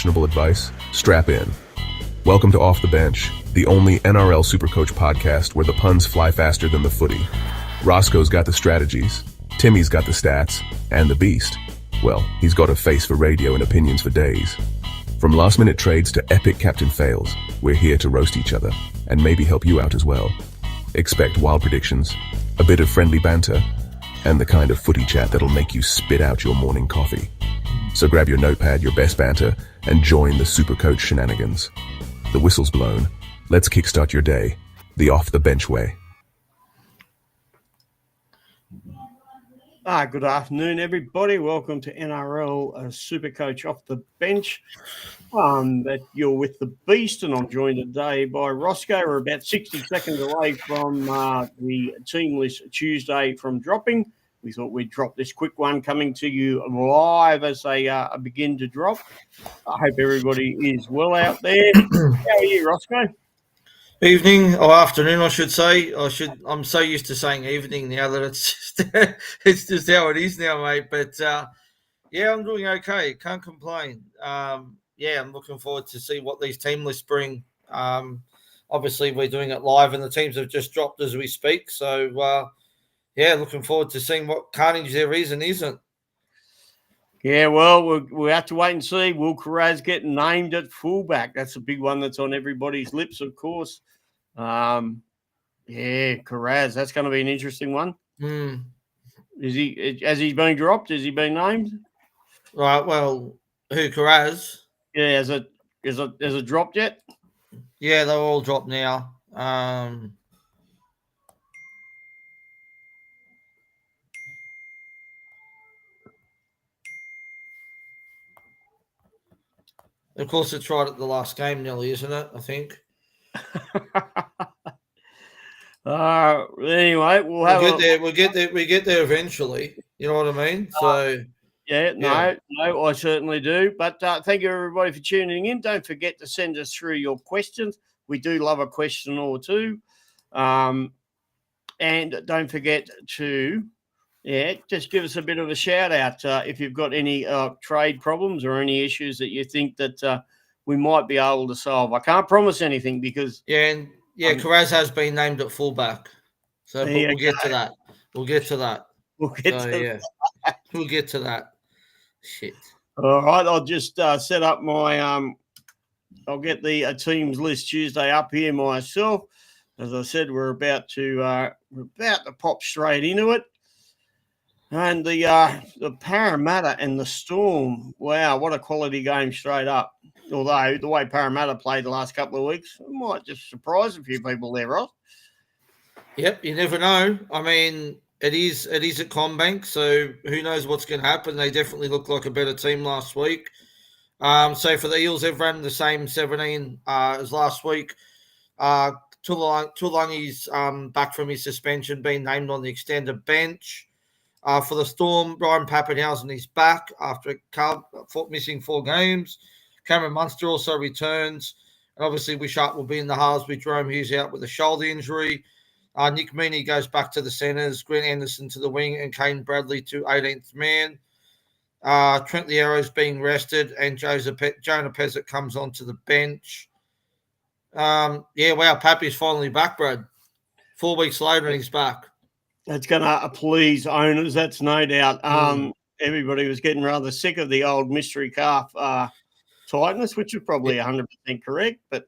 questionable advice? Strap in. Welcome to Off the Bench, the only NRL Supercoach podcast where the puns fly faster than the footy. Rossco's got the strategies, Timmy's got the stats, and the Beast, well, he's got a face for radio and opinions for days. From last-minute trades to epic captain fails, we're here to roast each other and maybe help you out as well. Expect wild predictions, a bit of friendly banter, and the kind of footy chat that'll make you spit out your morning coffee. So grab your notepad, your best banter, and join the Supercoach shenanigans. The whistle's blown. Let's kickstart your day, the off-the-bench way. Good afternoon, everybody. Welcome to NRL Supercoach Off the Bench. That you're with the Beast, and I'm joined today by Rossco. We're about 60 seconds away from the team list Tuesday from dropping. We thought we'd drop this quick one coming to you live as they begin to drop. I hope everybody is well out there. How are you, Rossco? Evening or afternoon, I should say. I'm so used to saying evening now that it's just how it is now, mate. But yeah, I'm doing okay. Can't complain. I'm looking forward to see what these team lists bring. Obviously, we're doing it live, and the teams have just dropped as we speak. So looking forward to seeing what carnage there is and isn't. Yeah, well, we'll have to wait and see. Will Carraz get named at fullback? That's a big one that's on everybody's lips, of course. Carraz, that's going to be an interesting one. Has he been dropped? Has he been named? Right, well, who, Carraz? Yeah, has it dropped yet? Yeah, they're all dropped now. Of course, it's right at the last game, nearly, isn't it? I think. Anyway, we'll get there eventually. You know what I mean? So. I certainly do. But thank you, everybody, for tuning in. Don't forget to send us through your questions. We do love a question or two. And don't forget to, just give us a bit of a shout out if you've got any trade problems or any issues that you think that we might be able to solve. I can't promise anything because... Carraz has been named at fullback. So we'll get to that. We'll get to that. We'll get to that. Shit. All right, I'll just set up my I'll get the teams list Tuesday up here myself. As I said, we're about to pop straight into it. And the Parramatta and the Storm, wow, what a quality game straight up. Although the way Parramatta played the last couple of weeks, it might just surprise a few people there, Ross. Yep, you never know. I mean, it is at CommBank, so who knows what's going to happen. They definitely look like a better team last week. So for the Eels, they've run the same 17 as last week. Tulangi's back from his suspension, being named on the extended bench. For the Storm, Brian Pappenhausen is back after missing 4 games. Cameron Munster also returns. And obviously, Wishart will be in the halves with Jerome Hughes out with a shoulder injury. Nick Meaney goes back to the centres, Grant Anderson to the wing, and Kane Bradley to 18th man. Trent Liero's being rested, and Jonah Pezzett comes onto the bench. Pappy's finally back, Brad. 4 weeks later, and he's back. That's going to please owners, that's no doubt. Everybody was getting rather sick of the old mystery calf tightness, which is probably 100% correct. But,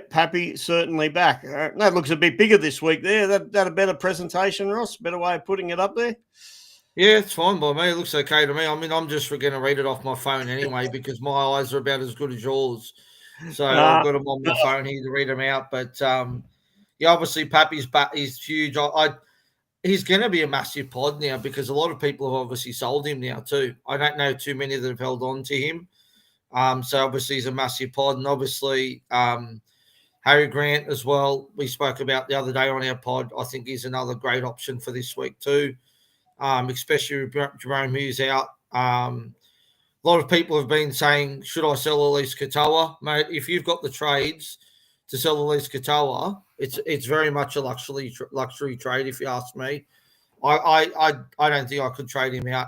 Pappy certainly back. That looks a bit bigger this week there. That a better presentation, Ross? Better way of putting it up there? Yeah, it's fine by me. It looks okay to me. I mean, I'm just going to read it off my phone anyway because my eyes are about as good as yours. So I've got them on my phone here to read them out. But, obviously Pappy's back. He's huge. He's going to be a massive pod now because a lot of people have obviously sold him now too. I don't know too many that have held on to him. So obviously he's a massive pod. And obviously Harry Grant as well, we spoke about the other day on our pod. I think he's another great option for this week too, especially with Jerome Hughes out. A lot of people have been saying, should I sell Elise Katoa? Mate, if you've got the trades to sell Elise Katoa, it's very much a luxury trade, if you ask me. I don't think I could trade him out.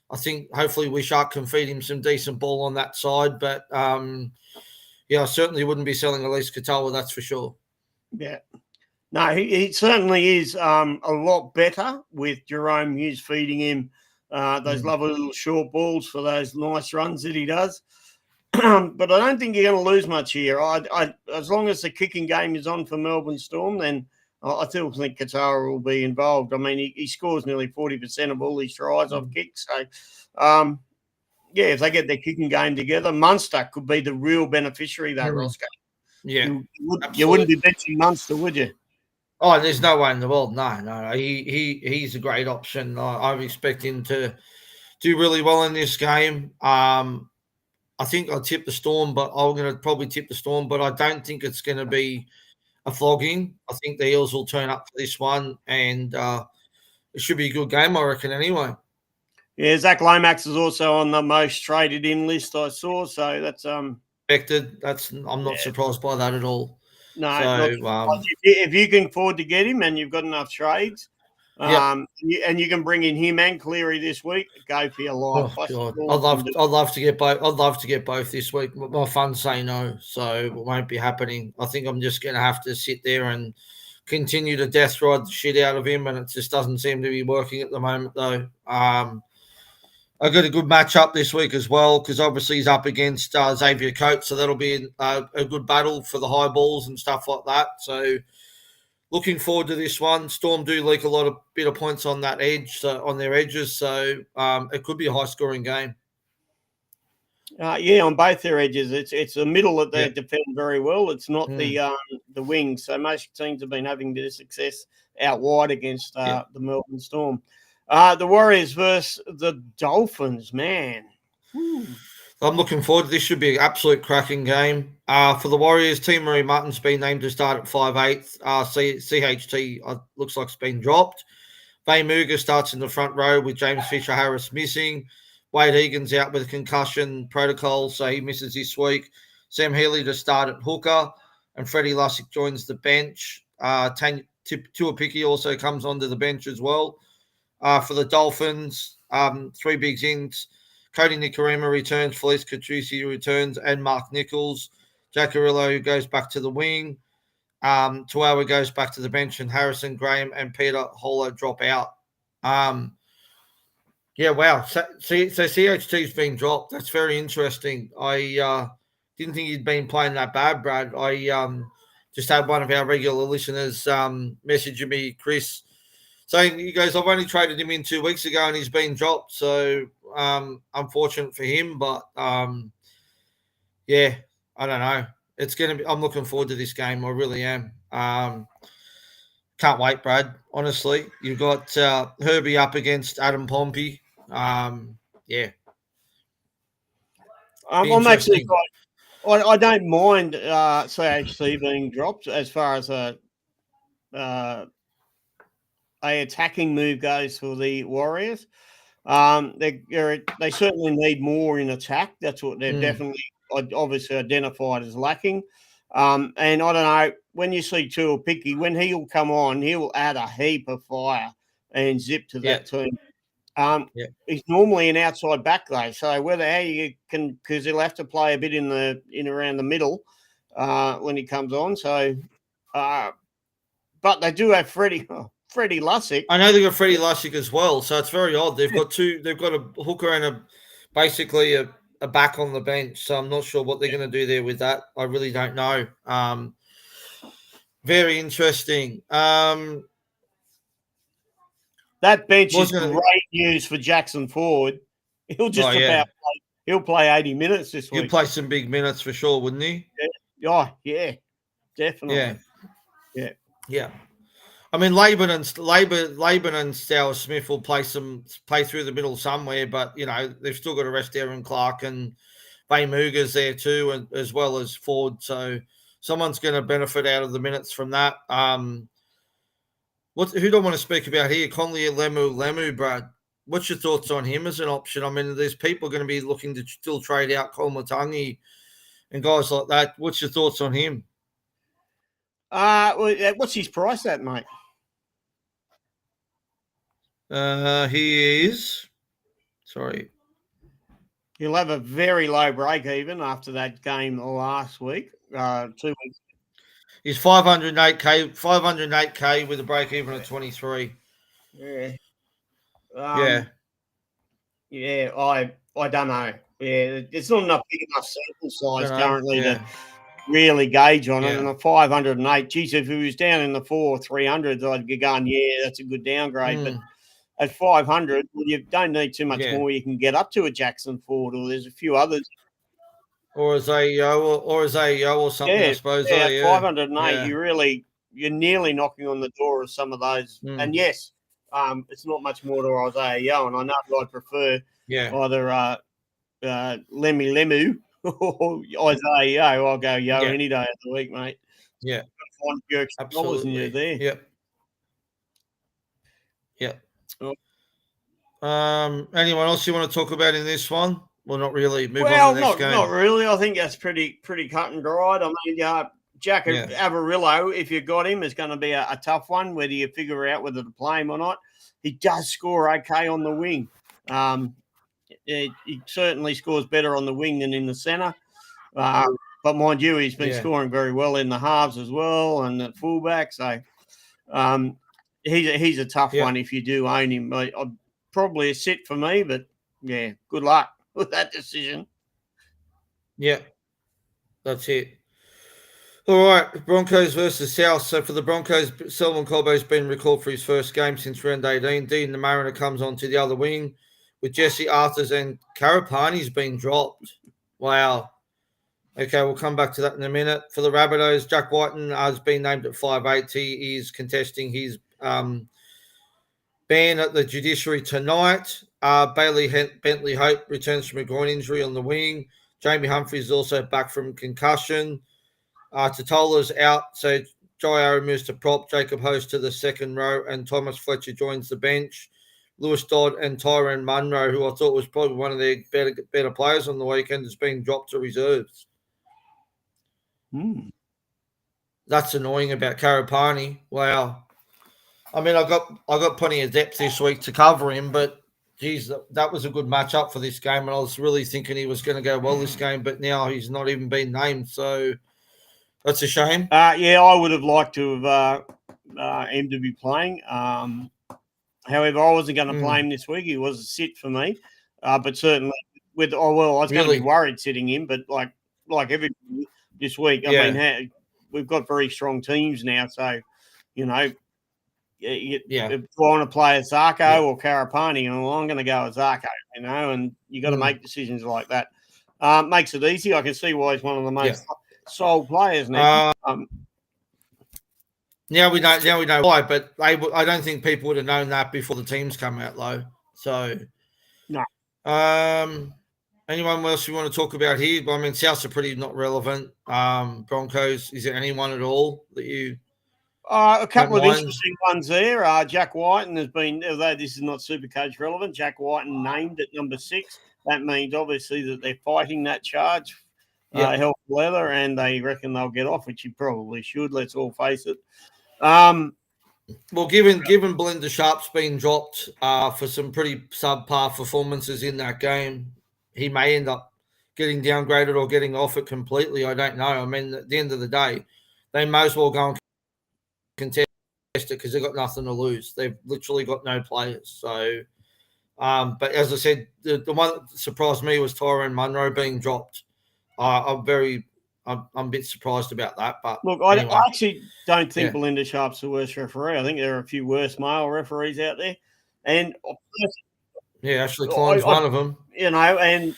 I think hopefully Wishart can feed him some decent ball on that side. But I certainly wouldn't be selling Elise Katoa, that's for sure. Yeah. No, he certainly is a lot better with Jerome Hughes feeding him those lovely little short balls for those nice runs that he does. But I don't think you're going to lose much here. As long as the kicking game is on for Melbourne Storm, then I still think Katoa will be involved. I mean, he scores nearly 40% of all his tries off kicks. So, if they get their kicking game together, Munster could be the real beneficiary of that, Roscoe. Yeah, you wouldn't be benching Munster, would you? Oh, there's no way in the world. No. He's a great option. I expect him to do really well in this game. I think I'll tip the Storm, but I'm going to probably tip the Storm, but I don't think it's going to be a flogging. I think the Eels will turn up for this one, and it should be a good game, I reckon, anyway. Yeah, Zach Lomax is also on the most traded in list I saw, so that's expected. I'm not surprised by that at all. No, so, if you can afford to get him and you've got enough trades, and you can bring in him and Cleary this week, go for your life. Oh, God. I'd love to get both. I'd love to get both this week, but my funds say no, so it won't be happening. I think I'm just going to have to sit there and continue to death ride the shit out of him, and it just doesn't seem to be working at the moment, though. I got a good matchup this week as well because obviously he's up against Xavier Coates, so that'll be a good battle for the high balls and stuff like that. So looking forward to this one. Storm do leak a bit of points on that edge, on their edges, so it could be a high-scoring game. On both their edges, it's the middle that they defend very well. It's not the wings. So most teams have been having the success out wide against the Melbourne Storm. The Warriors versus the Dolphins, man. I'm looking forward to this. Should be an absolute cracking game. For the Warriors, Team Marie Martin's been named to start at 5'8". CHT looks like it's been dropped. Bay Muga starts in the front row with James Fisher-Harris missing. Wade Egan's out with a concussion protocol, so he misses this week. Sam Healy to start at hooker, and Freddie Lussick joins the bench. Tuapiki also comes onto the bench as well. For the Dolphins, three bigs in. Cody Nicarima returns, Felice Catrucci returns, and Mark Nichols. Jackarillo goes back to the wing. Tuawa goes back to the bench, and Harrison Graham and Peter Holler drop out. Wow. So CHT's been dropped. That's very interesting. I didn't think he'd been playing that bad, Brad. I just had one of our regular listeners messaging me, Chris, saying, he goes, I've only traded him in 2 weeks ago and he's been dropped. So unfortunate for him, but I don't know. It's going to be, I'm looking forward to this game. I really am. Can't wait, Brad. Honestly, you've got Herbie up against Adam Pompey. I'm actually I don't mind CHC being dropped as far as a attacking move goes for the Warriors. They certainly need more in attack. That's what they're definitely obviously identified as lacking. And I don't know, when you see Tuapiki, when he'll come on, he'll add a heap of fire and zip to that team. He's normally an outside back though, so how you can, because he'll have to play a bit in around the middle when he comes on. So, but they do have Freddie Lussick. I know they've got Freddie Lussick as well, so it's very odd. They've got two. They've got a hooker and basically a back on the bench. So I'm not sure what they're going to do there with that. I really don't know. Very interesting. That bench is great news for Jackson Ford. He'll he'll play 80 minutes this week. He'll play some big minutes for sure, wouldn't he? Yeah, definitely. Yeah. I mean, Laban and Stour Smith will play through the middle somewhere, but they've still got to rest Aaron Clark, and Bay Muga's there too, and as well as Ford. So someone's going to benefit out of the minutes from that. Who do I want to speak about here? Conley Lemu, Brad. What's your thoughts on him as an option? I mean, there's people going to be looking to still trade out Kolmatangi and guys like that. What's your thoughts on him? What's his price at, mate? He is Sorry. He'll have a very low break even after that game last week, 2 weeks. He's 508k with a break even of 23. Yeah. Yeah. Yeah, I don't know. Yeah, it's not enough big enough sample size currently to really gauge on it. And a 508, geez, if he was down in the 300s, I'd be going, yeah, that's a good downgrade. But at 500, well, you don't need too much more. You can get up to a Jackson Ford, or there's a few others. Or a Zayo or something, I suppose. Yeah, at 508, you're nearly knocking on the door of some of those. And yes, it's not much more to Isaiah Yo, and I know I'd prefer either Lemmy Lemu or Isaiah Yo. I'll go Yo any day of the week, mate. Yeah. Find a few extra dollars in you there. Yep. Anyone else you want to talk about in this one? Well, not really. Move on to the next game. Not really. I think that's pretty cut and dried. I mean, Jack Avarillo, if you got him, is going to be a tough one, whether you figure out whether to play him or not. He does score okay on the wing. He certainly scores better on the wing than in the centre. But mind you, he's been scoring very well in the halves as well and at fullback. So he's a tough one if you do own him. Probably a sit for me, but yeah, good luck with that decision. Yeah, that's it. All right, Broncos versus South. So for the Broncos, Selwyn Colbo's been recalled for his first game since round 18. Dean the Mariner comes on to the other wing with Jesse Arthurs and Karapani's been dropped. Wow. Okay, we'll come back to that in a minute. For the Rabbitohs, Jack Whiten has been named at 5'8". He is contesting his ban at the judiciary tonight. Bailey Bentley Hope returns from a groin injury on the wing. Jamie Humphries is also back from concussion. Totola's out, so Jai Arrow moves to prop. Jacob Host to the second row, and Thomas Fletcher joins the bench. Lewis Dodd and Tyrone Munro, who I thought was probably one of their better players on the weekend, has been dropped to reserves. That's annoying about Karapani. Wow. I mean, I got plenty of depth this week to cover him, but geez, that was a good matchup for this game, and I was really thinking he was going to go well this game, but now he's not even been named, so that's a shame. Yeah, I would have liked to have him to be playing. However, I wasn't going to play him this week. He was a sit for me, but certainly I was going to be worried sitting him, but like every this week, I mean, we've got very strong teams now, so you know. If I want to play a Zarko or Karapani, I'm going to go with Zarko, and you got to make decisions like that. Makes it easy. I can see why he's one of the most sold players now. Now we know why, but I don't think people would have known that before the teams come out, though. So, no. Anyone else you want to talk about here? I mean, Souths are pretty not relevant. Broncos, is there anyone at all that you? A couple of interesting ones there. Jack Whiten has been, although this is not Supercoach relevant, Jack Whiten named at number 6. That means obviously that they're fighting that charge, health leather, and they reckon they'll get off, which you probably should. Let's all face it. Well, given Belinda Sharp's been dropped for some pretty subpar performances in that game, he may end up getting downgraded or getting off it completely. I don't know. I mean, at the end of the day, they may as well go and contest it because they've got nothing to lose. They've literally got no players. So, but as I said, the one that surprised me was Tyrone Munro being dropped. I'm a bit surprised about that. But look, anyway. I actually don't think Belinda Sharp's the worst referee. I think there are a few worse male referees out there, and Ashley Klein's one of them. And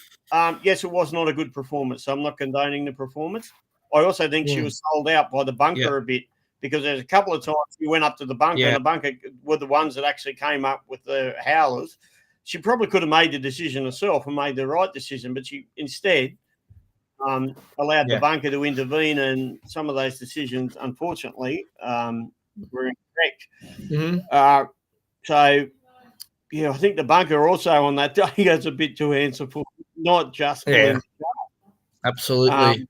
yes, it was not a good performance. So I'm not condoning the performance. I also think she was sold out by the bunker a bit. Because there's a couple of times we went up to the bunker, and the bunker were the ones that actually came up with the howlers. She probably could have made the decision herself and made the right decision, but she instead allowed the bunker to intervene, and some of those decisions, unfortunately, were incorrect. So, I think the bunker also on that day goes a bit to answer for, not just absolutely.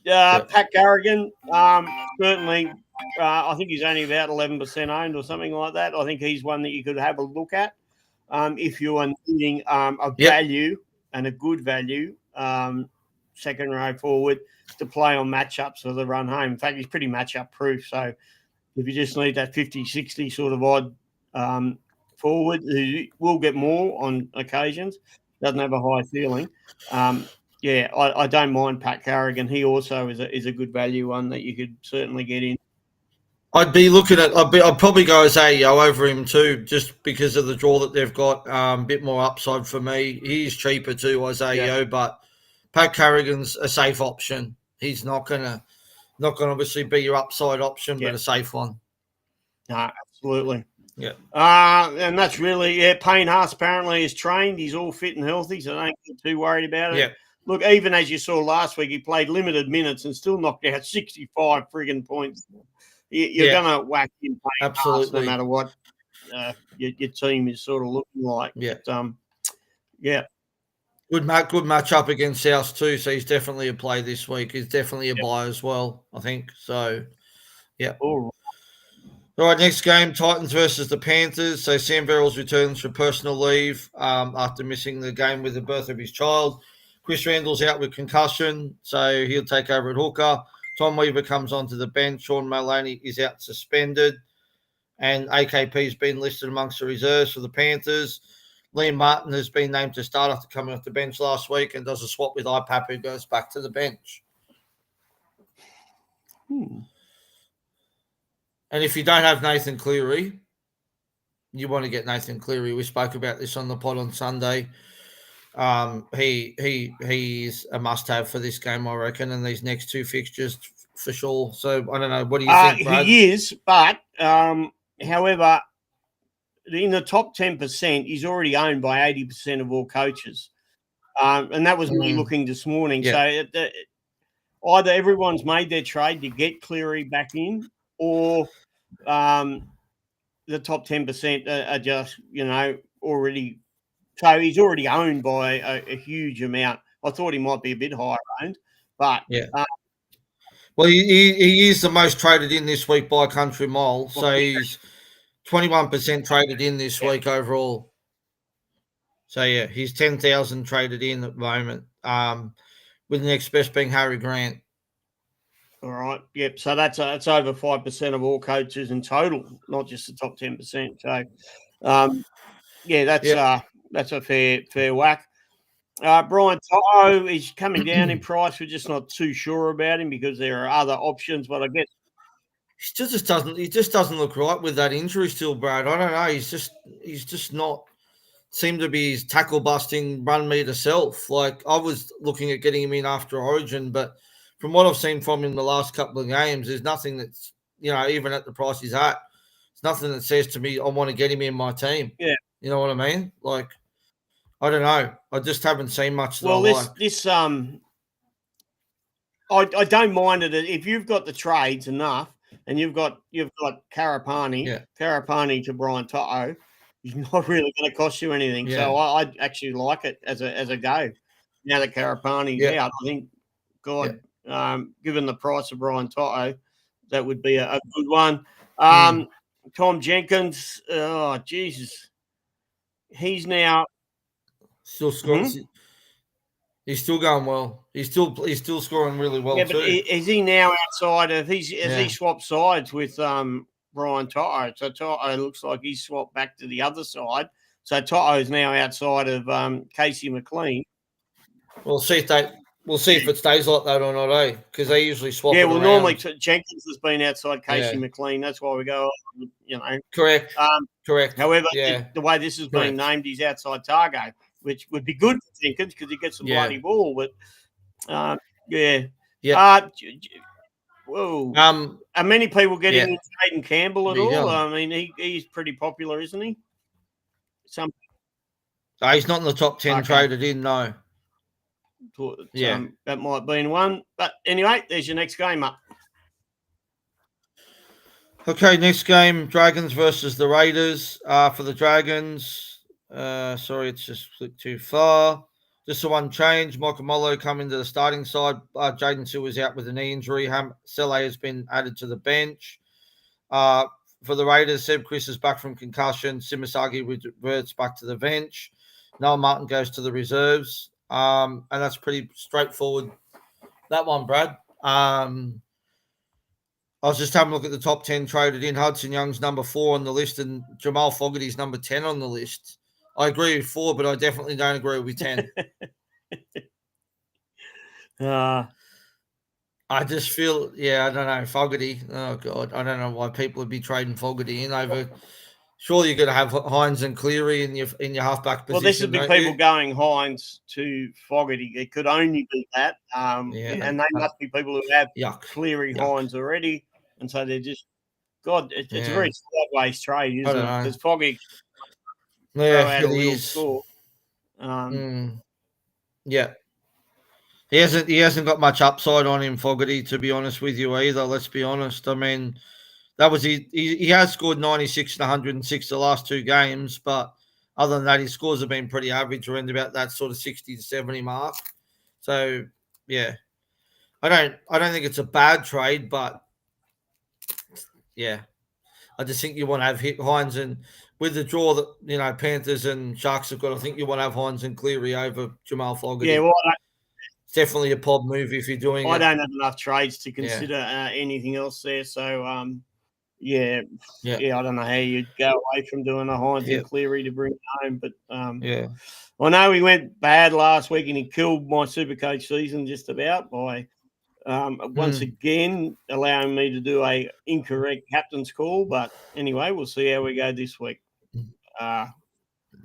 Pat Carrigan, certainly. I think he's only about 11% owned or something like that. I think he's one that you could have a look at. if you are needing a value and a good value second row forward to play on matchups for the run home. In fact, he's pretty matchup proof. So if you just need that 50, 60 sort of odd forward, who will get more on occasions, doesn't have a high ceiling. I don't mind Pat Carrigan. He also is a good value one that you could certainly get in. I'd be looking at. I'd probably go Isaiah Yeo over him too, just because of the draw that they've got. A bit more upside for me. He's cheaper too, Isaiah Yeo, but Pat Carrigan's a safe option. He's not gonna obviously be your upside option, but a safe one. No, absolutely. Yeah. And that's really Payne Haas apparently is trained. He's all fit and healthy, so don't get too worried about it. Yeah. Look, even as you saw last week, he played limited minutes and still knocked out 65 friggin' points. You're going to whack him Payne Haas no matter what your team is sort of looking like. Yeah. But, Good match up against South too, so he's definitely a play this week. He's definitely a buy as well, I think. So, yeah. All right, next game, Titans versus the Panthers. So Sam Verrills returns for personal leave after missing the game with the birth of his child. Chris Randall's out with concussion, so he'll take over at hooker. Tom Weaver comes onto the bench. Sean Maloney is out suspended. And AKP's been listed amongst the reserves for the Panthers. Liam Martin has been named to start after coming off the bench last week and does a swap with IPAP, who goes back to the bench. And if you don't have Nathan Cleary, you want to get Nathan Cleary. We spoke about this on the pod on Sunday. He's a must-have for this game, I reckon, and these next two fixtures for sure. So I don't know. What do you think, Brad? He is, but however, in the top 10%, he's already owned by 80% of all coaches, and that was me looking this morning. So either everyone's made their trade to get Cleary back in, or the top 10% are just already. So he's already owned by a huge amount. I thought he might be a bit higher owned, but well, he is the most traded in this week by a country mile. So he's 21% traded in this week overall. So he's 10,000 traded in at the moment. With the next best being Harry Grant. All right. Yep. So that's over 5% of all coaches in total, not just the top 10%. So that's a fair whack. Brian Toto is coming down in price. We're just not too sure about him because there are other options, but I guess he just doesn't look right with that injury still, Brad. I don't know. He's just not seemed to be his tackle busting run meter self. Like I was looking at getting him in after Origin, but from what I've seen from him the last couple of games, there's nothing that's even at the price he's at, it's nothing that says to me I want to get him in my team. Yeah, you know what I mean? Like I don't know. I just haven't seen much. I don't mind it if you've got the trades enough, and you've got Karapani to Brian Toto. He's not really going to cost you anything. Yeah. So I actually like it as a go. Now that Karapani's out, I think, given the price of Brian Toto, that would be a good one. Tom Jenkins, oh Jesus, he's now still scoring. He's still going well. He's still scoring really well. Yeah, but is he now outside of? Has he swapped sides with Brian Toto? So Toto looks like he's swapped back to the other side. So Toto is now outside of Casey McLean. We'll see if it stays like that or not, eh? Because they usually swap. Yeah, well, normally Jenkins has been outside Casey McLean. That's why we go. Correct. Correct. However, the way this has been named, he's outside Targo, which would be good for Jenkins because he gets the bloody ball. But whoa. Are many people getting into Hayden Campbell at all? I mean, he's pretty popular, isn't he? He's not in the top 10 traded in, no. That might be in one. But anyway, there's your next game up. Okay, next game, Dragons versus the Raiders. For the Dragons, sorry, it's just clicked too far. Just the one change. Michael Mollo coming to the starting side. Jaden Silver's out with a knee injury. Sele has been added to the bench. for the Raiders, Seb Chris is back from concussion. Simasagi reverts back to the bench. Noah Martin goes to the reserves. And that's pretty straightforward. That one, Brad. I was just having a look at the top 10 traded in. Hudson Young's number 4 on the list and Jamal Fogarty's number 10 on the list. I agree with 4, but I definitely don't agree with 10. I just feel, I don't know, Fogarty. Oh, God. I don't know why people would be trading Fogarty in over. Surely you're going to have Hines and Cleary in your halfback position. Well, this would be people going Hines to Fogarty. It could only be that. And they must be people who have Cleary Hines already. And so they're just, God, it's a very sideways trade, isn't it? Because Fogarty throw out a little score. Yeah. He hasn't got much upside on him, Fogarty, to be honest with you either. Let's be honest. I mean, that was he has scored 96 and 106 the last 2 games, but other than that, his scores have been pretty average, around about that sort of 60 to 70 mark. So I don't think it's a bad trade, but I just think you want to have Hines, and with the draw that Panthers and Sharks have got, I think you want to have Hines and Cleary over Jamal Fogarty. Yeah, well, it's definitely a pod move if you're doing it. I don't have enough trades to consider anything else there. So, I don't know how you'd go away from doing a Hines and Cleary to bring it home. But I know he went bad last week and he killed my Supercoach season just about by once again allowing me to do a incorrect captain's call. But anyway, we'll see how we go this week. All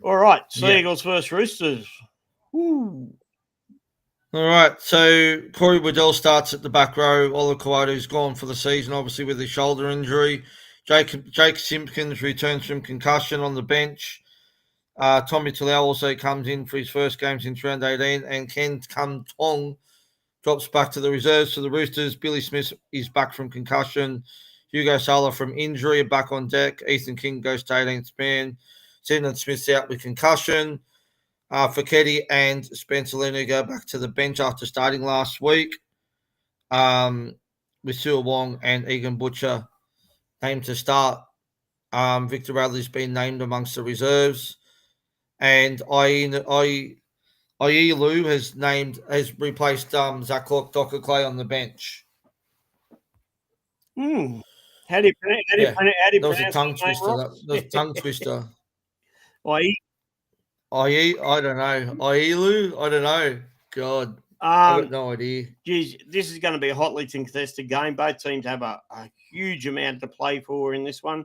right, Seagulls versus Roosters. Woo. All right, so Corey Waddell starts at the back row. Ola Kawatu's gone for the season, obviously with his shoulder injury. Jake Simpkins returns from concussion on the bench. Tommy Talau also comes in for his first game since round 18, and Ken Kum Tong drops back to the reserves for the Roosters. Billy Smith is back from concussion. Hugo Sala from injury back on deck. Ethan King goes to 18th man. Sidney Smith's out with concussion. Feketi and Spencer Leno go back to the bench after starting last week. With Sua Wong and Egan Butcher named to start. Victor Radley's been named amongst the reserves. And Ailu has replaced Zach Clark, Docker Clay on the bench. How do you pronounce that was a tongue twister. That was a tongue twister. I don't know. Ailu? I don't know. God. I've got no idea. Geez, this is going to be a hotly contested game. Both teams have a huge amount to play for in this one.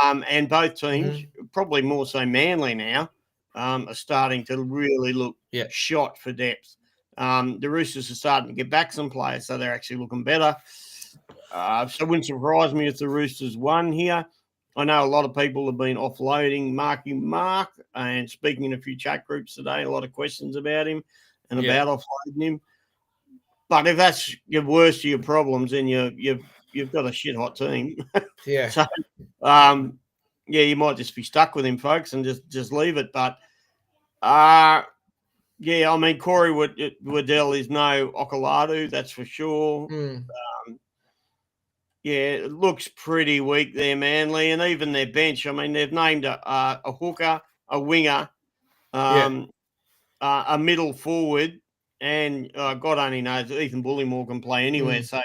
And both teams, probably more so Manly now, are starting to really look shot for depth. The Roosters are starting to get back some players, so they're actually looking better. So it wouldn't surprise me if the Roosters won here. I know a lot of people have been offloading Marky Mark and speaking in a few chat groups today, a lot of questions about him and about offloading him. But if that's your worst of your problems, then you've got a shit hot team. So, you might just be stuck with him, folks, and just leave it. But, I mean, Corey Waddell is no Okoladu, that's for sure. It looks pretty weak there, Manly, and even their bench. I mean, they've named a hooker, a winger, a middle forward, and God only knows Ethan Bullymore can play anywhere. So,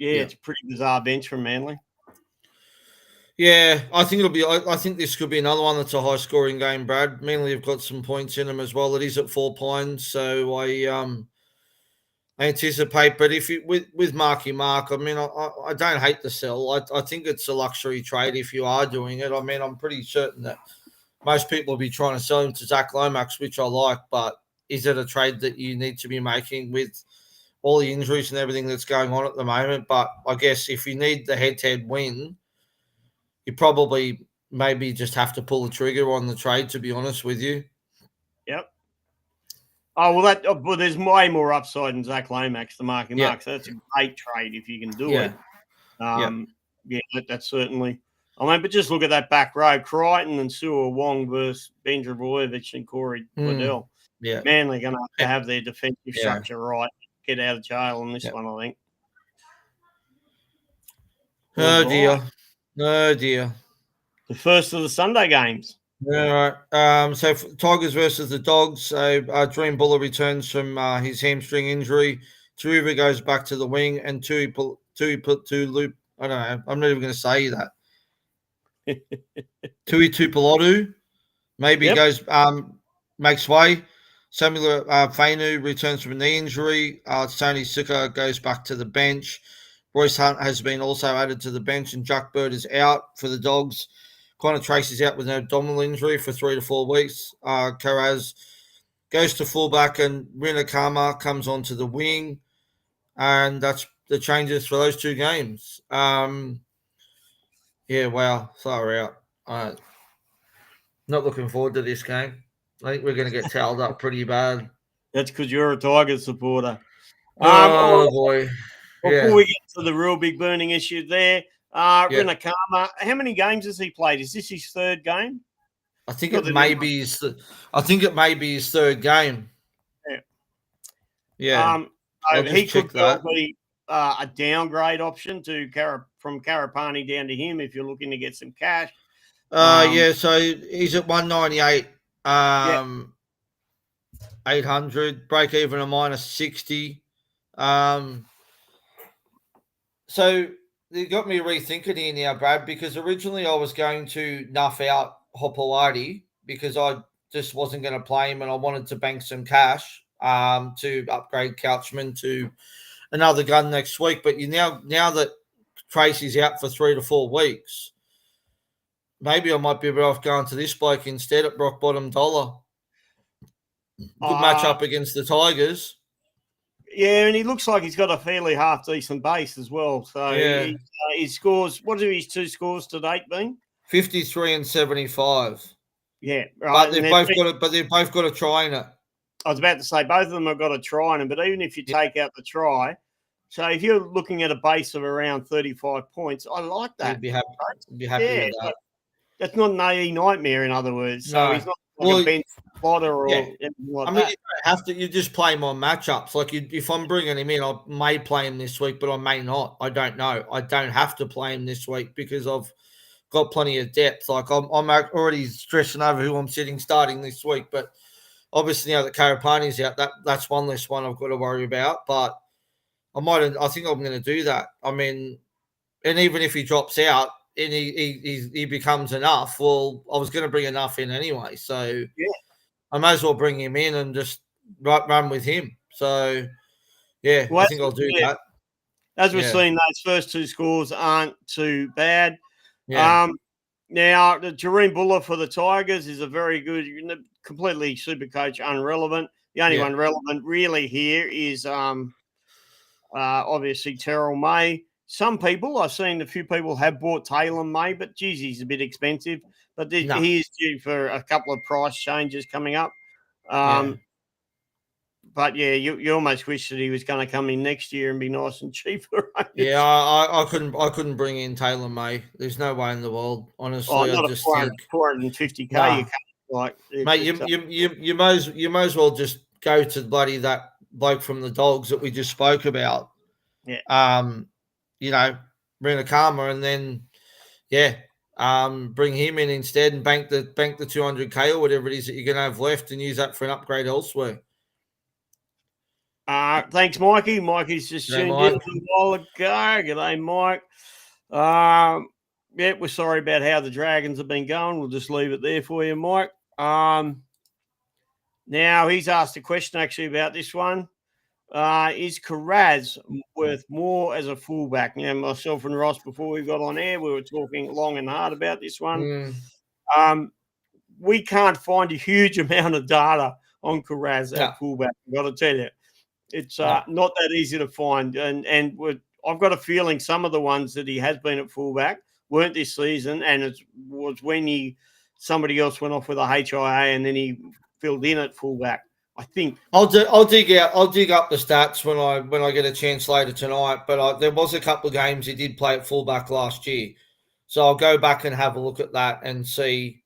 it's a pretty bizarre bench from Manly. Yeah, I think this could be another one that's a high-scoring game, Brad. Manly have got some points in them as well. It is at 4 Pines, so I anticipate. But if with Marky Mark, I mean, I don't hate the sell. I think it's a luxury trade if you are doing it. I mean, I'm pretty certain that most people will be trying to sell him to Zach Lomax, which I like. But is it a trade that you need to be making with all the injuries and everything that's going on at the moment? But I guess if you need the head-to-head win, you probably maybe just have to pull the trigger on the trade, to be honest with you. Yep. Well, there's way more upside in Zach Lomax than Marky Mark. So that's a great trade if you can do it. That's certainly. I mean, but just look at that back row: Crichton and Sua Wong versus Ben Trbojevic and Corey Waddell. Manly going to have their defensive structure right. Get out of jail on this one, I think. Oh dear. No dear. The first of the Sunday games. All right. So Tigers versus the Dogs. So Dream Buller returns from his hamstring injury. Tuiva goes back to the wing, and Tui Loop. I don't know. I'm not even going to say that. Tui Tupulotu maybe goes makes way. Samuel Fainu returns from a knee injury. Tony Suka goes back to the bench. Royce Hunt has been also added to the bench, and Jack Bird is out for the Dogs. Connor Tracy's out with an abdominal injury for 3 to 4 weeks. Karaz goes to fullback, and Rina Kama comes onto the wing. And that's the changes for those two games. Yeah, wow. Far out. Not looking forward to this game. I think we're going to get towelled up pretty bad. That's because you're a Tigers supporter. Oh, boy. Before we get to the real big burning issue there, Rinakama, how many games has he played? Is this his third game? I think it may be his third game. Yeah. He could well be a downgrade option from Karapani down to him if you're looking to get some cash. So he's at 198, 800, break even a minus 60. So you got me rethinking here now, Brad, because originally I was going to nuff out Hopewadi because I just wasn't going to play him and I wanted to bank some cash to upgrade Couchman to another gun next week. But now that Tracy's out for 3 to 4 weeks, maybe I might be better off going to this bloke instead at rock bottom dollar. Good match up against the Tigers. Yeah, and he looks like he's got a fairly half-decent base as well. So his scores, what are his two scores to date been? 53 and 75. Yeah, But right. they've both got a try in it. I was about to say both of them have got a try in them, but even if you take out the try, so if you're looking at a base of around 35 points, I like that. You'd be happy with that. That's not an AE nightmare, in other words. So he's not like a bench spotter or anything like that. You don't have to. You just play him on matchups. Like if I'm bringing him in, I may play him this week, but I may not. I don't know. I don't have to play him this week because I've got plenty of depth. Like I'm already stressing over who I'm starting this week. But obviously now that Karapani's out, that's one less one I've got to worry about. But I think I'm going to do that. I mean, and even if he drops out and he becomes enough, well, I was going to bring enough in anyway. So I may as well bring him in and just run with him. So, I think I'll do that. As we've seen, those first two scores aren't too bad. Yeah. Now, the Jareem Buller for the Tigers is a very good, completely Supercoach unrelevant. The only one relevant really here is obviously Terrell May. Some people, I've seen a few people have bought Taylor May, but geez, he's a bit expensive. But he is due for a couple of price changes coming up. But you almost wish that he was going to come in next year and be nice and cheap. Right? Yeah, I couldn't bring in Taylor May. There's no way in the world, honestly. Not I just think 450k. Nah. You can't, like, mate, you may as well just go to bloody that bloke from the Dogs that we just spoke about. Yeah. Rina Karma, and then bring him in instead and bank the 200k or whatever it is that you're going to have left and use that for an upgrade elsewhere. Thanks, Mikey. Mikey's just tuned in a while ago. G'day, Mike. We're sorry about how the Dragons have been going. We'll just leave it there for you, Mike. Now he's asked a question actually about this one. Is Karaz worth more as a fullback? Now, myself and Ross, before we got on air, we were talking long and hard about this one. We can't find a huge amount of data on Karaz at fullback. I've got to tell you. It's not that easy to find. And I've got a feeling some of the ones that he has been at fullback weren't this season, and it was when somebody else went off with a HIA and then he filled in at fullback. I think I'll dig up the stats when I get a chance later tonight. But there was a couple of games he did play at fullback last year, so I'll go back and have a look at that and see.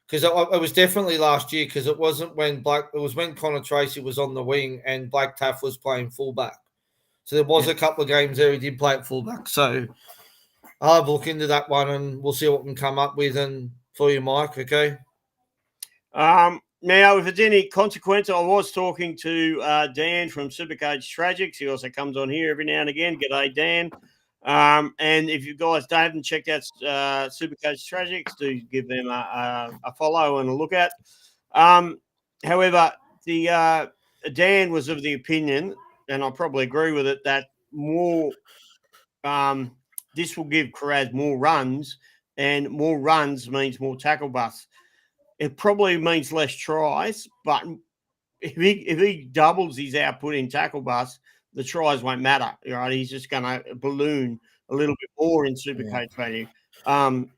Because it was definitely last year. Because it wasn't when it was when Connor Tracy was on the wing and Blake Taff was playing fullback. So there was a couple of games there he did play at fullback. So I'll have a look into that one and we'll see what we can come up with and for you, Mike. Okay. Now, if it's any consequence, I was talking to Dan from Supercoach Tragics. He also comes on here every now and again. G'day, Dan. And if you guys haven't checked out Supercoach Tragics, do give them a follow and a look at. However, the Dan was of the opinion, and I probably agree with it, that more this will give Carraz more runs, and more runs means more tackle busts. It probably means less tries, but if he doubles his output in tackle busts, the tries won't matter. Right? He's just going to balloon a little bit more in Supercoach value. So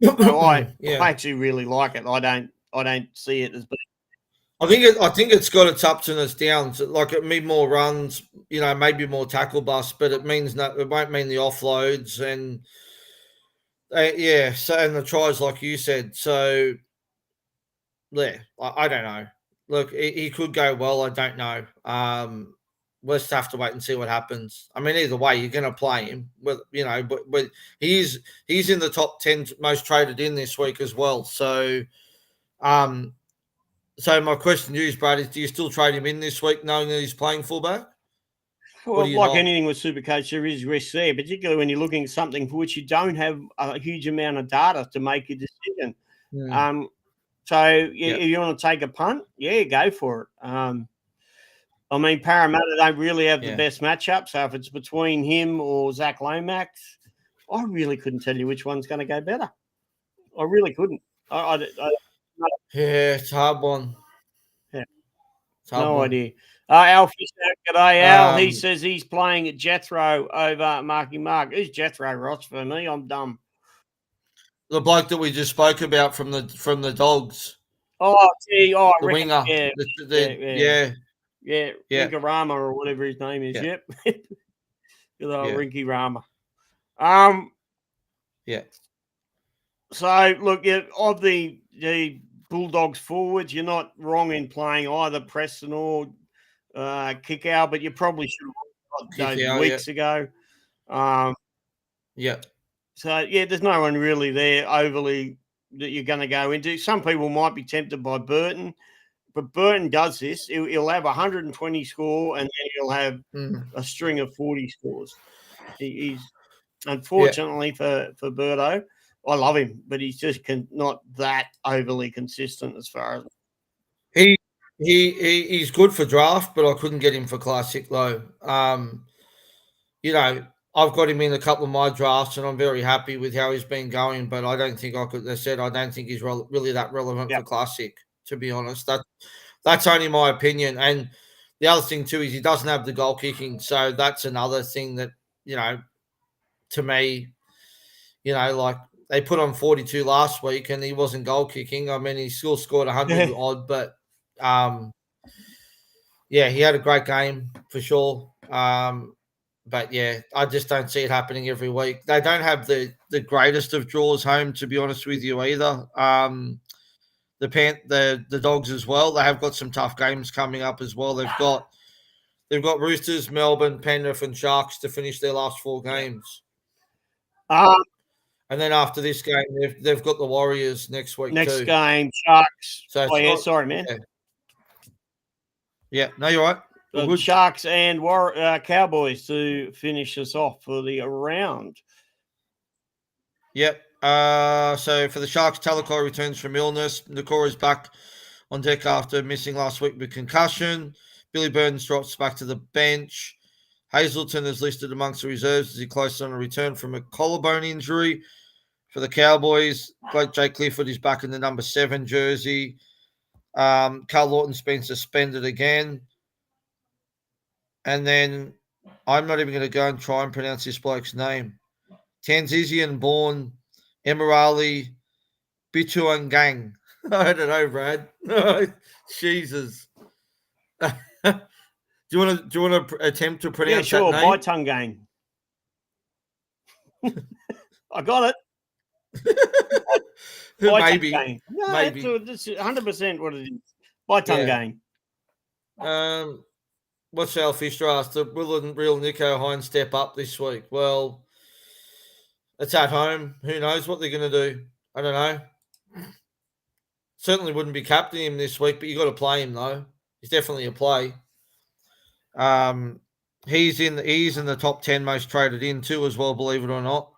I actually really like it. I don't see it as being. I think it's got its ups and its downs. Like it means more runs, maybe more tackle busts, but it means it won't mean the offloads and so and the tries, like you said. So yeah, I don't know. Look, he could go well. I don't know. We'll just have to wait and see what happens. I mean, either way, you're going to play him. But he's in the top 10 most traded in this week as well. So, so my question to you, Brad, is: do you still trade him in this week, knowing that he's playing fullback? Well, like anything with Supercoach, there is risk there, particularly when you're looking at something for which you don't have a huge amount of data to make a decision. So if you want to take a punt, go for it. I mean, Parramatta don't really have the best matchup. So if it's between him or Zach Lomax, I really couldn't tell you which one's going to go better. I really couldn't. It's a hard one. Yeah. No idea. Al Fisher, g'day, Al. He says he's playing at Jethro over Marky Mark. Who's Jethro, Ross? For me, I'm dumb. The bloke that we just spoke about from the Dogs. Oh, gee, the winger. Yeah, Rinky Rama or whatever his name is. Yep. Good old Rinky Rama. Yeah. So look, of the Bulldogs forwards, you're not wrong in playing either Preston or kick out, but you probably should have those weeks ago. So there's no one really there overly that you're going to go into. Some people might be tempted by Burton, but Burton does this. He'll have 120 score and then he'll have a string of 40 scores. He's unfortunately for Birdo, I love him, but he's just not that overly consistent as far as he's good for draft, but I couldn't get him for classic though. I've got him in a couple of my drafts, and I'm very happy with how he's been going. But I don't think I could. They said I don't think he's really that relevant for classic. To be honest, that's only my opinion. And the other thing too is he doesn't have the goal kicking, so that's another thing that to me, like they put on 42 last week, and he wasn't goal kicking. I mean, he still scored 100 odd, but he had a great game for sure. But I just don't see it happening every week. They don't have the greatest of draws home, to be honest with you, either. The Dogs as well. They have got some tough games coming up as well. They've got Roosters, Melbourne, Penrith, and Sharks to finish their last 4 games. And then after this game, they've got the Warriors next week. Next game, Sharks. So sorry, man. Yeah, no, you're right. The Sharks and Cowboys to finish us off for the round. Yep. So for the Sharks, Talakai returns from illness. Nakora is back on deck after missing last week with concussion. Billy Burns drops back to the bench. Hazelton is listed amongst the reserves as he closes on a return from a collarbone injury. For the Cowboys, Jake Clifford is back in the number 7 jersey. Carl Lawton's been suspended again. And then I'm not even going to go and try and pronounce this bloke's name. Tanzanian-born Emirali Bituangang. I don't know, Brad. Jesus. Do you want to attempt to pronounce that name? Yeah, sure. Baitungang. I got it. Maybe. No, Maybe. That's 100% what it is. Baitungang. What's Al Fisher asked? Will real Nico Hines step up this week? Well, It's at home. Who knows what they're going to do? I don't know. Certainly wouldn't be captaining him this week, but you got to play him though. He's definitely a play. He's in the top 10 most traded in too as well, believe it or not.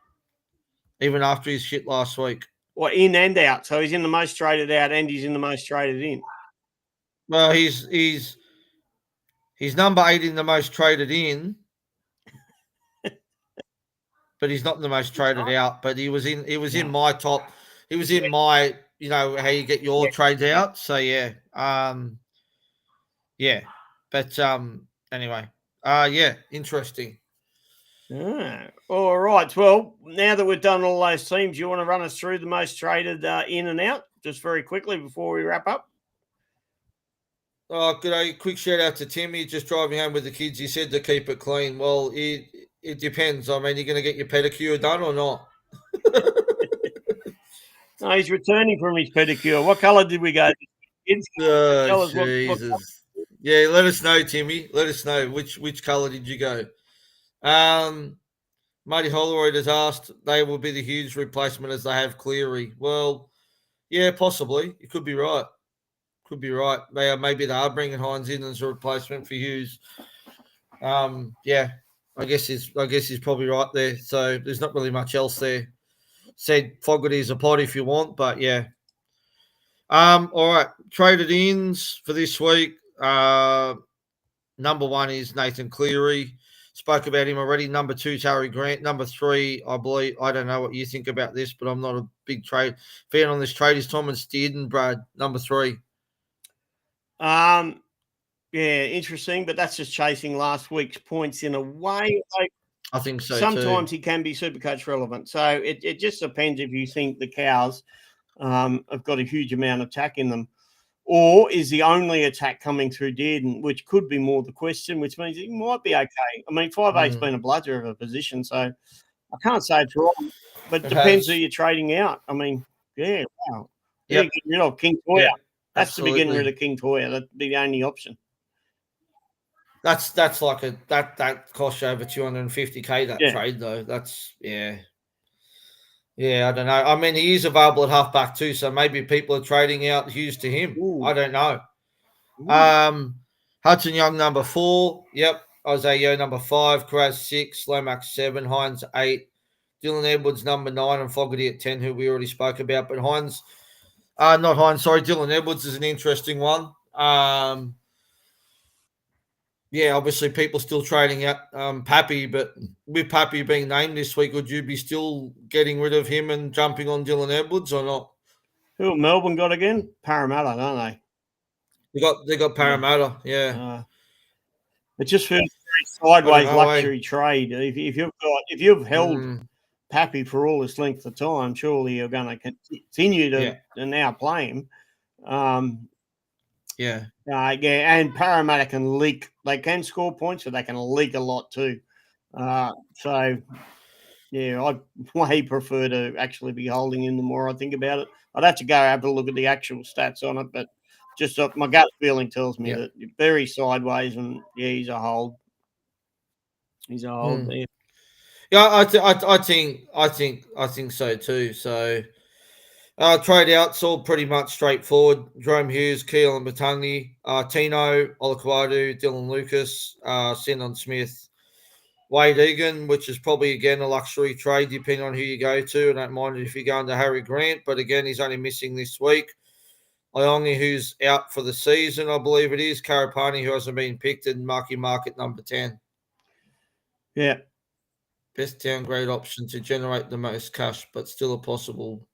Even after his shit last week. Well, in and out. So he's in the most traded out and he's in the most traded in. Well, he's number 8 in the most traded in, but he's not in the most traded out. But he was in my top. He was in my, how you get your trades out. So yeah, yeah. But anyway, interesting. All right. Well, now that we've done all those teams, you want to run us through the most traded in and out just very quickly before we wrap up? Oh, good day. Quick shout out to Timmy, just driving home with the kids. He said to keep it clean. Well, it depends. I mean, you're going to get your pedicure done or not? No, he's returning from his pedicure. What colour did we go? Oh, Jesus. Yeah, let us know, Timmy. Let us know which colour did you go. Marty Holroyd has asked, they will be the huge replacement as they have Cleary. Well, yeah, possibly. You could be right. Maybe they are bringing Hines in as a replacement for Hughes. Yeah, I guess he's probably right there. So there's not really much else there. Said Fogarty's a pot if you want, but yeah. All right, traded ins for this week. Number 1 is Nathan Cleary. Spoke about him already. Number 2 is Harry Grant. Number 3, I believe. I don't know what you think about this, but I'm not a big trade fan on this trade. Is Thomas Dearden, Brad. Number 3. Yeah, interesting, but that's just chasing last week's points in a way. I think so. Sometimes too. he can be Supercoach relevant. So it just depends if you think the Cows have got a huge amount of attack in them, or is the only attack coming through Dearden, which could be more the question, which means it might be okay. I mean, 5'8's been a bludger of a position, so I can't say it's wrong, but it depends who you're trading out. I mean, yeah, wow. Yeah, get rid of King Toya. That's to be getting rid of King Toya. That'd be the only option. That's like that cost you over 250k that trade though. That's yeah, I don't know. I mean, he is available at halfback too, so maybe people are trading out Hughes to him. Ooh. I don't know. Hudson Young number 4. Yep. Isaiah number 5. Kraz 6. Lomax 7. Hines 8. Dylan Edwards number 9 and Fogarty at 10, who we already spoke about. But Dylan Edwards is an interesting one. Yeah, obviously people still trading out Pappy, but with Pappy being named this week, would you be still getting rid of him and jumping on Dylan Edwards or not? Who Melbourne got again? Parramatta, don't they? They got Parramatta, yeah. It just feels very sideways luxury trade. If you've held Pappy for all this length of time, surely you're going to continue to now play him. And Parramatta can leak. They can score points, but they can leak a lot too. I'd way prefer to actually be holding him the more I think about it. I'd have to go have a look at the actual stats on it, but just my gut feeling tells me that you're very sideways, and he's a hold. He's a hold there. Yeah, I think so too. So trade out's all pretty much straightforward. Jerome Hughes, Keelan Batangi, Tino, Olakwadu, Dylan Lucas, Sindon Smith, Wade Egan, which is probably, again, a luxury trade depending on who you go to. I don't mind if you go into Harry Grant, but again, he's only missing this week. Iongi, who's out for the season, I believe it is. Karapani, who hasn't been picked, and Marky Market number 10. Yeah. Best downgrade option to generate the most cash, but still a possible.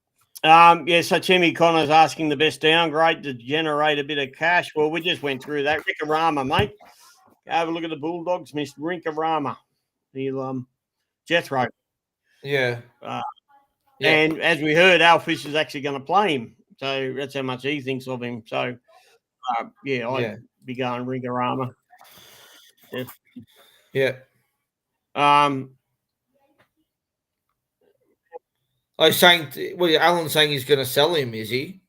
So Timmy Connor's asking the best downgrade to generate a bit of cash. Well, we just went through that. Rickarama, mate. Have a look at the Bulldogs, Mr. Rinkarama. He'll Jethro. Yeah. And as we heard, Al Fish is actually going to play him. So that's how much he thinks of him. So, I'd be going Rinkarama. Yeah. Alan's saying he's going to sell him, is he?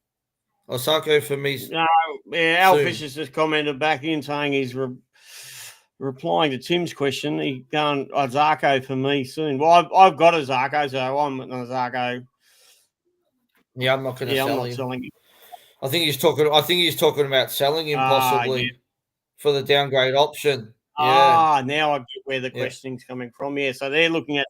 Osako for me. No, Al Fish has just commented back in saying he's replying to Tim's question, he going Zarko for me soon. Well, I've got a Zarko, so I'm on a Zarko. Yeah, I'm not going to sell I'm not him. selling him. I think he's talking about selling him possibly for the downgrade option. Yeah. Now I get where the questioning's coming from. Yeah, so they're looking at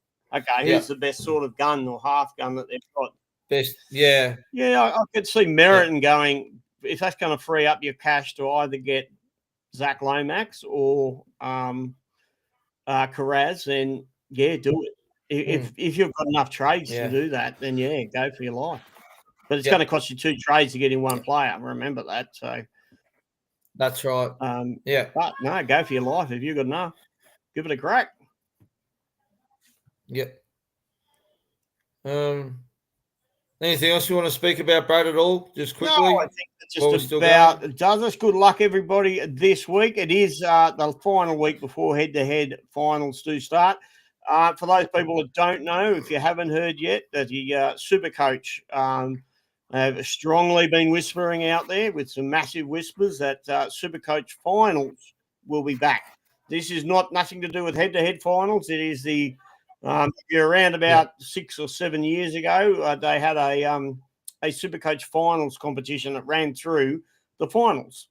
who's the best sort of gun or half gun that they've got. Best, yeah. Yeah, I could see merit in going if that's going to free up your cash to either get Zach Lomax or Carraz, then do it. If you've got enough trades to do that, then go for your life. But it's going to cost you 2 trades to get in one player. Remember that. So that's right. But no, go for your life if you've got enough. Give it a crack. Yep. Anything else you want to speak about, Brad, at all? Just quickly. No, I think that's just about it does us. Good luck, everybody, this week. It is the final week before head-to-head finals do start. For those people that don't know, if you haven't heard yet, that the Supercoach have strongly been whispering out there with some massive whispers that Supercoach finals will be back. This is nothing to do with head-to-head finals. It is the you're around about 6 or 7 years ago. They had a Supercoach finals competition that ran through the finals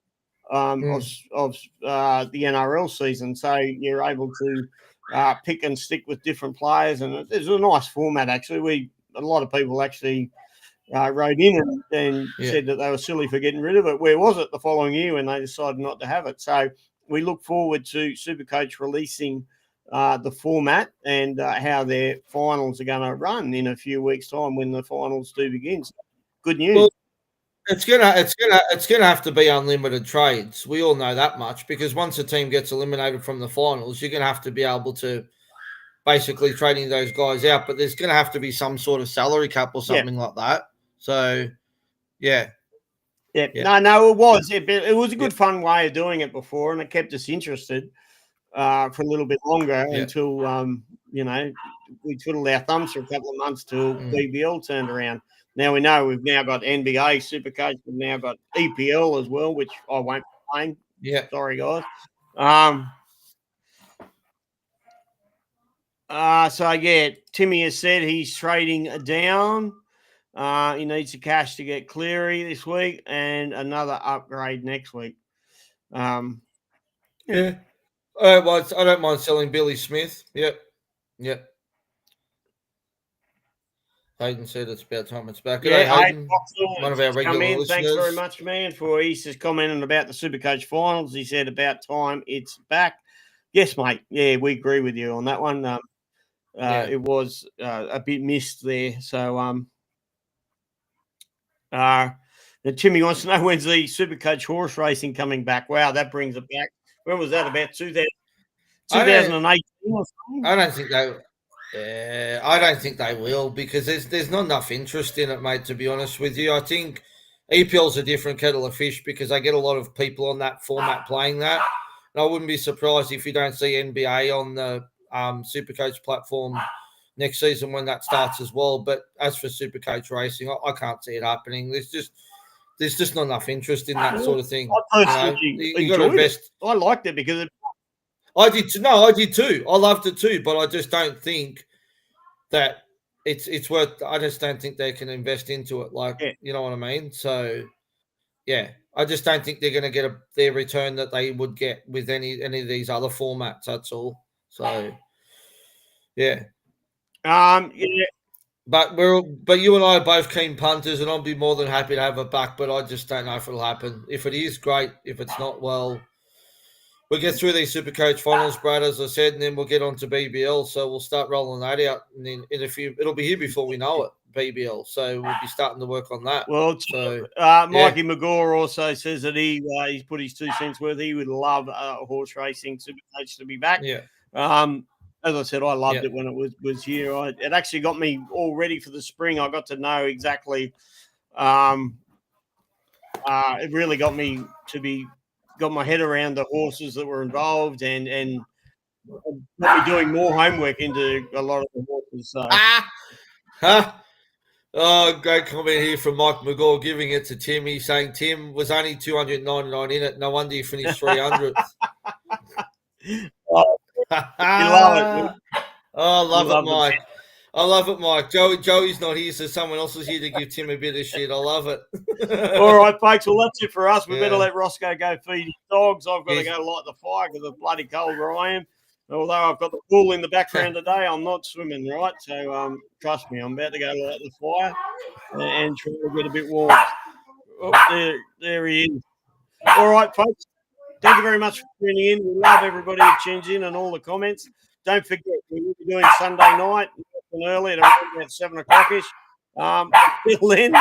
of the NRL season. So you're able to pick and stick with different players, and it's a nice format. Actually, a lot of people actually wrote in and said that they were silly for getting rid of it. Where was it the following year when they decided not to have it? So we look forward to Supercoach releasing the format and how their finals are going to run in a few weeks' time when the finals do begin. So, good news. Well, it's gonna have to be unlimited trades. We all know that much, because once a team gets eliminated from the finals, you're gonna have to be able to basically trading those guys out. But there's gonna have to be some sort of salary cap or something like that. So, No, it was. It was a good, fun way of doing it before, and it kept us interested for a little bit longer until we twiddled our thumbs for a couple of months till BBL turned around. Now we know we've now got NBA Supercoach. We've now got EPL as well, which I won't be playing. Yeah, sorry guys. Timmy has said he's trading down. He needs the cash to get Cleary this week and another upgrade next week. I don't mind selling Billy Smith. Yep. Hayden said it's about time it's back. Yeah, Hayden, one of our regular listeners. Thanks very much, man, for he's just commenting about the Supercoach finals. He said about time it's back. Yes, mate. Yeah, we agree with you on that one. It was a bit missed there. So Timmy wants to know when's the Supercoach horse racing coming back. Wow, that brings it back. When was that? About 2018 or something? I don't think they. I don't think they will, because there's not enough interest in it, mate, to be honest with you. I think EPL's a different kettle of fish because I get a lot of people on that format playing that. And I wouldn't be surprised if you don't see NBA on the Supercoach platform next season when that starts as well. But as for Supercoach racing, I can't see it happening. There's just not enough interest in that sort of thing. I personally enjoyed it. I liked it because I did too. No, I did too. I loved it too, but I just don't think that it's worth. I just don't think they can invest into it. You know what I mean? So, I just don't think they're going to get their return that they would get with any of these other formats. That's all. So, But you and I are both keen punters, and I'll be more than happy to have it back. But I just don't know if it'll happen. If it is, great. If it's not, well. We'll get through these Supercoach finals, Brad, as I said, and then we'll get on to BBL. So we'll start rolling that out, and then it'll be here before we know it, BBL. So we'll be starting to work on that. Well, Mikey McGaw also says that he's put his 2 cents worth. He would love horse racing Supercoach to be back. Yeah. As I said, I loved it when it was here. It actually got me all ready for the spring. I got to know exactly. It really got me got my head around the horses that were involved and got me doing more homework into a lot of the horses. So. Oh, great comment here from Mike McGaw, giving it to Timmy, saying Tim was only 299 in it. No wonder you finished 300th. Oh, you love it. Oh, I love love it, the Mike. I love it, Mike. Joey's not here, so someone else is here to give Tim a bit of shit. I love it. All right, folks. Well, that's it for us. We better Yeah. let Roscoe go feed his dogs. I've got to Yes. go light the fire because it's bloody cold where I am. Although I've got the pool in the background today, I'm not swimming, right? So trust me, I'm about to go light the fire and try to get a bit warm. Oh, there he is. All right, folks. Thank you very much for tuning in. We love everybody who tunes in and all the comments. Don't forget, we will be doing Sunday night early at around about 7 o'clock-ish. Until then,